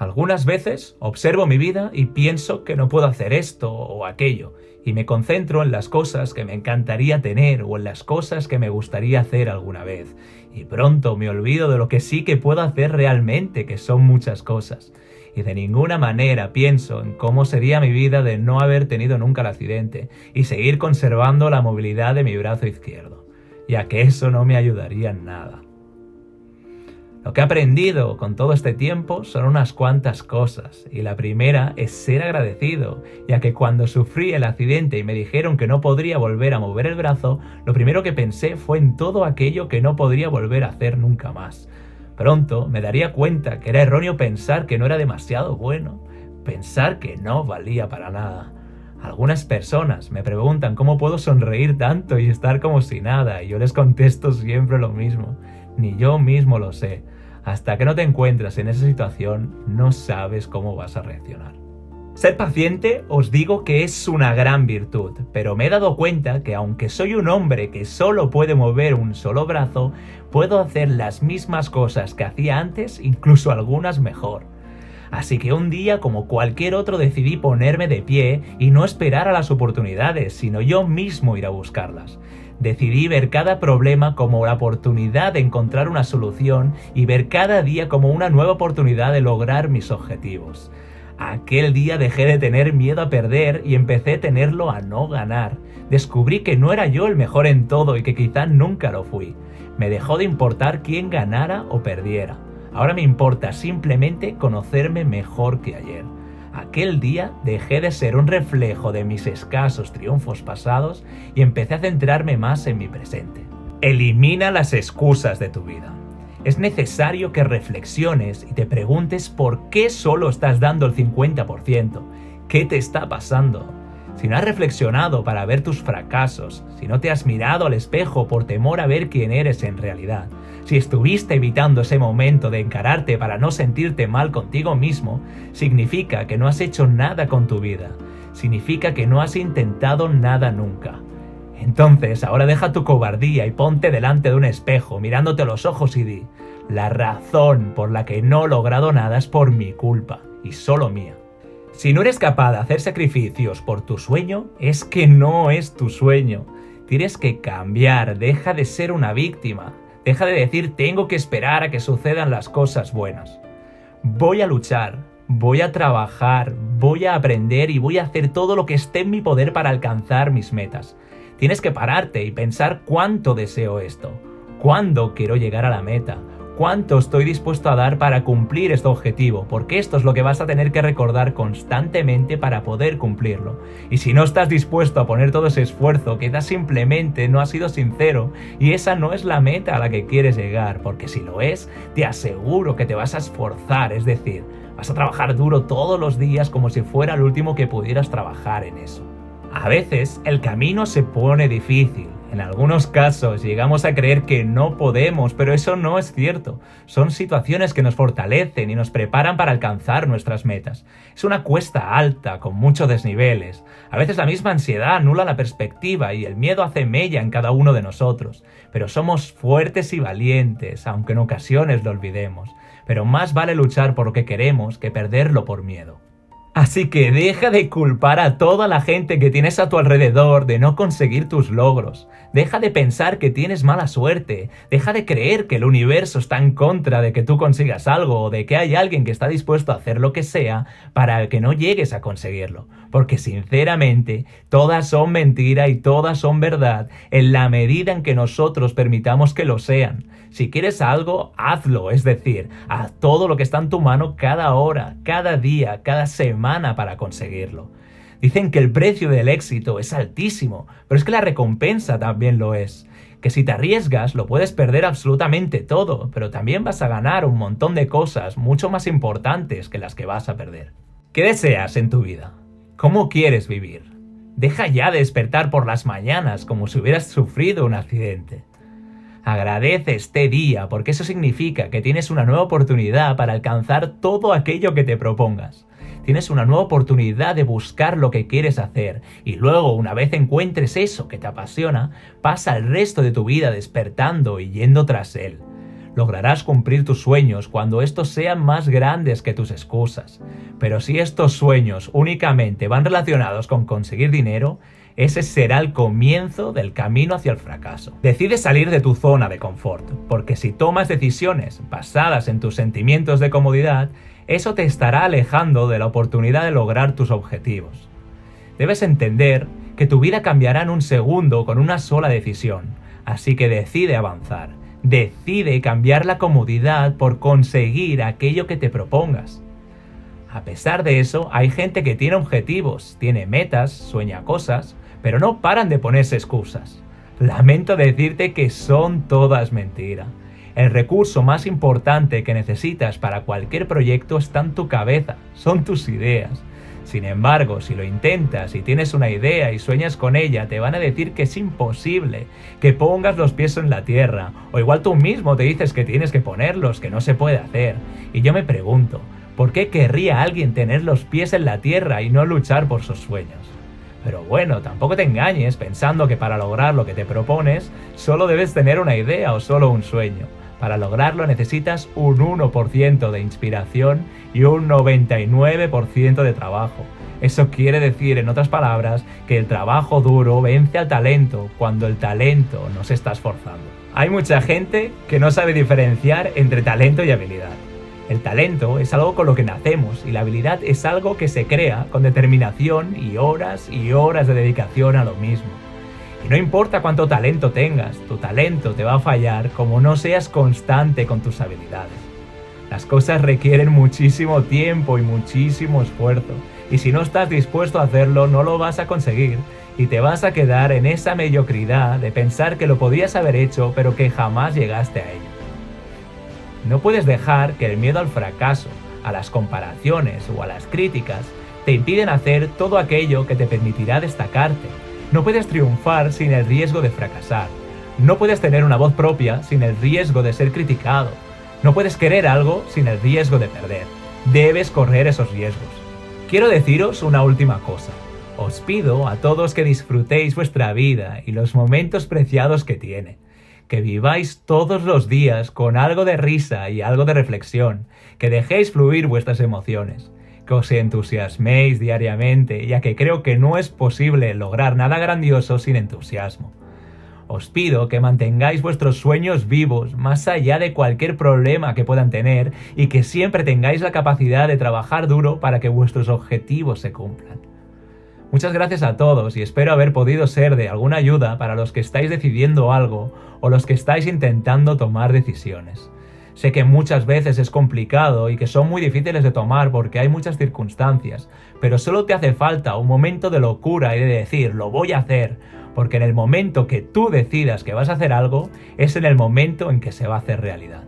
Algunas veces observo mi vida y pienso que no puedo hacer esto o aquello, y me concentro en las cosas que me encantaría tener o en las cosas que me gustaría hacer alguna vez, y pronto me olvido de lo que sí que puedo hacer realmente, que son muchas cosas. Y de ninguna manera pienso en cómo sería mi vida de no haber tenido nunca el accidente y seguir conservando la movilidad de mi brazo izquierdo, ya que eso no me ayudaría en nada. Lo que he aprendido con todo este tiempo son unas cuantas cosas, y la primera es ser agradecido, ya que cuando sufrí el accidente y me dijeron que no podría volver a mover el brazo, lo primero que pensé fue en todo aquello que no podría volver a hacer nunca más. Pronto me daría cuenta que era erróneo pensar que no era demasiado bueno, pensar que no valía para nada. Algunas personas me preguntan cómo puedo sonreír tanto y estar como si nada, y yo les contesto siempre lo mismo. Ni yo mismo lo sé. Hasta que no te encuentras en esa situación, no sabes cómo vas a reaccionar. Ser paciente os digo que es una gran virtud, pero me he dado cuenta que aunque soy un hombre que solo puede mover un solo brazo, puedo hacer las mismas cosas que hacía antes, incluso algunas mejor. Así que un día, como cualquier otro, decidí ponerme de pie y no esperar a las oportunidades, sino yo mismo ir a buscarlas. Decidí ver cada problema como la oportunidad de encontrar una solución y ver cada día como una nueva oportunidad de lograr mis objetivos. Aquel día dejé de tener miedo a perder y empecé a tenerlo a no ganar. Descubrí que no era yo el mejor en todo y que quizá nunca lo fui. Me dejó de importar quién ganara o perdiera. Ahora me importa simplemente conocerme mejor que ayer. Aquel día dejé de ser un reflejo de mis escasos triunfos pasados y empecé a centrarme más en mi presente. Elimina las excusas de tu vida. Es necesario que reflexiones y te preguntes por qué solo estás dando el 50%. ¿Qué te está pasando? Si no has reflexionado para ver tus fracasos, si no te has mirado al espejo por temor a ver quién eres en realidad, si estuviste evitando ese momento de encararte para no sentirte mal contigo mismo, significa que no has hecho nada con tu vida. Significa que no has intentado nada nunca. Entonces, ahora deja tu cobardía y ponte delante de un espejo, mirándote a los ojos y di: la razón por la que no he logrado nada es por mi culpa, y solo mía. Si no eres capaz de hacer sacrificios por tu sueño, es que no es tu sueño. Tienes que cambiar, deja de ser una víctima. Deja de decir tengo que esperar a que sucedan las cosas buenas. Voy a luchar, voy a trabajar, voy a aprender y voy a hacer todo lo que esté en mi poder para alcanzar mis metas. Tienes que pararte y pensar cuánto deseo esto, cuándo quiero llegar a la meta, cuánto estoy dispuesto a dar para cumplir este objetivo, porque esto es lo que vas a tener que recordar constantemente para poder cumplirlo. Y si no estás dispuesto a poner todo ese esfuerzo, quizás simplemente no has sido sincero y esa no es la meta a la que quieres llegar, porque si lo es, te aseguro que te vas a esforzar, es decir, vas a trabajar duro todos los días como si fuera el último que pudieras trabajar en eso. A veces el camino se pone difícil. En algunos casos llegamos a creer que no podemos, pero eso no es cierto. Son situaciones que nos fortalecen y nos preparan para alcanzar nuestras metas. Es una cuesta alta, con muchos desniveles. A veces la misma ansiedad anula la perspectiva y el miedo hace mella en cada uno de nosotros. Pero somos fuertes y valientes, aunque en ocasiones lo olvidemos. Pero más vale luchar por lo que queremos que perderlo por miedo. Así que deja de culpar a toda la gente que tienes a tu alrededor de no conseguir tus logros. Deja de pensar que tienes mala suerte. Deja de creer que el universo está en contra de que tú consigas algo o de que hay alguien que está dispuesto a hacer lo que sea para que no llegues a conseguirlo. Porque sinceramente, todas son mentira y todas son verdad en la medida en que nosotros permitamos que lo sean. Si quieres algo, hazlo, es decir, haz todo lo que está en tu mano cada hora, cada día, cada semana para conseguirlo. Dicen que el precio del éxito es altísimo, pero es que la recompensa también lo es. Que si te arriesgas, lo puedes perder absolutamente todo, pero también vas a ganar un montón de cosas mucho más importantes que las que vas a perder. ¿Qué deseas en tu vida? ¿Cómo quieres vivir? Deja ya de despertar por las mañanas como si hubieras sufrido un accidente. Agradece este día porque eso significa que tienes una nueva oportunidad para alcanzar todo aquello que te propongas. Tienes una nueva oportunidad de buscar lo que quieres hacer y luego, una vez encuentres eso que te apasiona, pasa el resto de tu vida despertando y yendo tras él. Lograrás cumplir tus sueños cuando estos sean más grandes que tus excusas. Pero si estos sueños únicamente van relacionados con conseguir dinero, ese será el comienzo del camino hacia el fracaso. Decide salir de tu zona de confort, porque si tomas decisiones basadas en tus sentimientos de comodidad, eso te estará alejando de la oportunidad de lograr tus objetivos. Debes entender que tu vida cambiará en un segundo con una sola decisión, así que decide avanzar. Decide cambiar la comodidad por conseguir aquello que te propongas. A pesar de eso, hay gente que tiene objetivos, tiene metas, sueña cosas, pero no paran de ponerse excusas. Lamento decirte que son todas mentira. El recurso más importante que necesitas para cualquier proyecto está en tu cabeza, son tus ideas. Sin embargo, si lo intentas y tienes una idea y sueñas con ella, te van a decir que es imposible, que pongas los pies en la tierra, o igual tú mismo te dices que tienes que ponerlos, que no se puede hacer. Y yo me pregunto, ¿por qué querría alguien tener los pies en la tierra y no luchar por sus sueños? Pero bueno, tampoco te engañes pensando que para lograr lo que te propones, solo debes tener una idea o solo un sueño. Para lograrlo necesitas un 1% de inspiración y un 99% de trabajo. Eso quiere decir, en otras palabras, que el trabajo duro vence al talento cuando el talento no se está esforzando. Hay mucha gente que no sabe diferenciar entre talento y habilidad. El talento es algo con lo que nacemos y la habilidad es algo que se crea con determinación y horas de dedicación a lo mismo. Y no importa cuánto talento tengas, tu talento te va a fallar como no seas constante con tus habilidades. Las cosas requieren muchísimo tiempo y muchísimo esfuerzo, y si no estás dispuesto a hacerlo, no lo vas a conseguir, y te vas a quedar en esa mediocridad de pensar que lo podías haber hecho, pero que jamás llegaste a ello. No puedes dejar que el miedo al fracaso, a las comparaciones o a las críticas te impiden hacer todo aquello que te permitirá destacarte. No puedes triunfar sin el riesgo de fracasar. No puedes tener una voz propia sin el riesgo de ser criticado. No puedes querer algo sin el riesgo de perder. Debes correr esos riesgos. Quiero deciros una última cosa. Os pido a todos que disfrutéis vuestra vida y los momentos preciados que tiene. Que viváis todos los días con algo de risa y algo de reflexión. Que dejéis fluir vuestras emociones. Que os entusiasméis diariamente, ya que creo que no es posible lograr nada grandioso sin entusiasmo. Os pido que mantengáis vuestros sueños vivos más allá de cualquier problema que puedan tener y que siempre tengáis la capacidad de trabajar duro para que vuestros objetivos se cumplan. Muchas gracias a todos y espero haber podido ser de alguna ayuda para los que estáis decidiendo algo o los que estáis intentando tomar decisiones. Sé que muchas veces es complicado y que son muy difíciles de tomar porque hay muchas circunstancias, pero solo te hace falta un momento de locura y de decir, lo voy a hacer, porque en el momento que tú decidas que vas a hacer algo, es en el momento en que se va a hacer realidad.